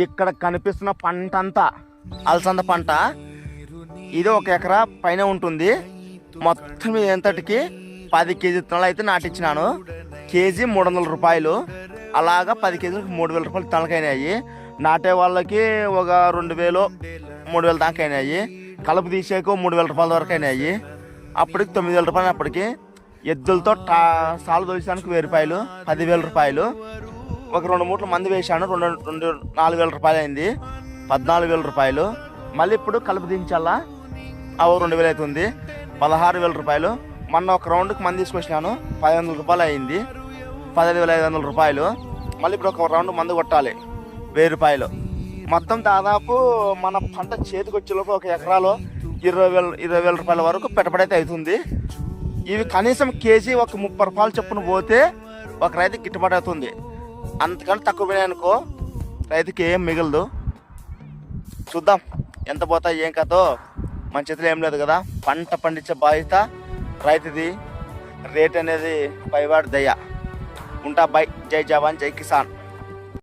ఇక్కడ కనిపిస్తున్న పంట అంతా అలసంద పంట. ఇది 1 ఎకరా పైన ఉంటుంది. మొత్తం ఎంతటికి 10 కేజీ విత్తనాలు అయితే నాటించినాను. కేజీ 300 రూపాయలు. అలాగా 10 కేజీలకు 3000 రూపాయలు విత్తనాలకైనాయి. నాటే వాళ్ళకి ఒక 2000 3000 దాకా అయినాయి. కలుపు తీసేకు 3000 రూపాయల వరకు అయినాయి. అప్పటికి 9000 రూపాయలు. అప్పటికి ఎద్దులతో సాలు తోలించడానికి 1000 రూపాయలు, 10,000 రూపాయలు. ఒక 2 మూటలు మంది వేసాను, 4,000 రూపాయలు అయింది, 14,000 రూపాయలు. మళ్ళీ ఇప్పుడు కలుపు దించాలా, 2,000 అవుతుంది, 16,000 రూపాయలు. మొన్న ఒక రౌండ్కి మంది తీసుకొచ్చినాను, 1,500 రూపాయలు అయింది, 15,500 రూపాయలు. మళ్ళీ ఇప్పుడు ఒక రౌండ్ మందు కొట్టాలి, 1000 రూపాయలు. మొత్తం దాదాపు మన పంట చేతికి వచ్చేలోపు 1 ఎకరాలో 20,000 రూపాయల వరకు పెట్టుబడి అయితే అవుతుంది. ఇవి కనీసం కేజీ ఒక 30 రూపాయలు చొప్పున పోతే ఒక రైతుకి గిట్టుబాటు అవుతుంది. అంతకంటే తక్కువ పోయినాయనుకో రైతుకి ఏం మిగలదు. చూద్దాం ఎంత పోతాయి ఏం కథో. మన చేతిలో ఏం లేదు కదా. పంట పండించే బాధ్యత రైతుది. రేట్ అనేది పైవాడి దయ. ఉంటా. బై. జై జవాన్ జై కిసాన్.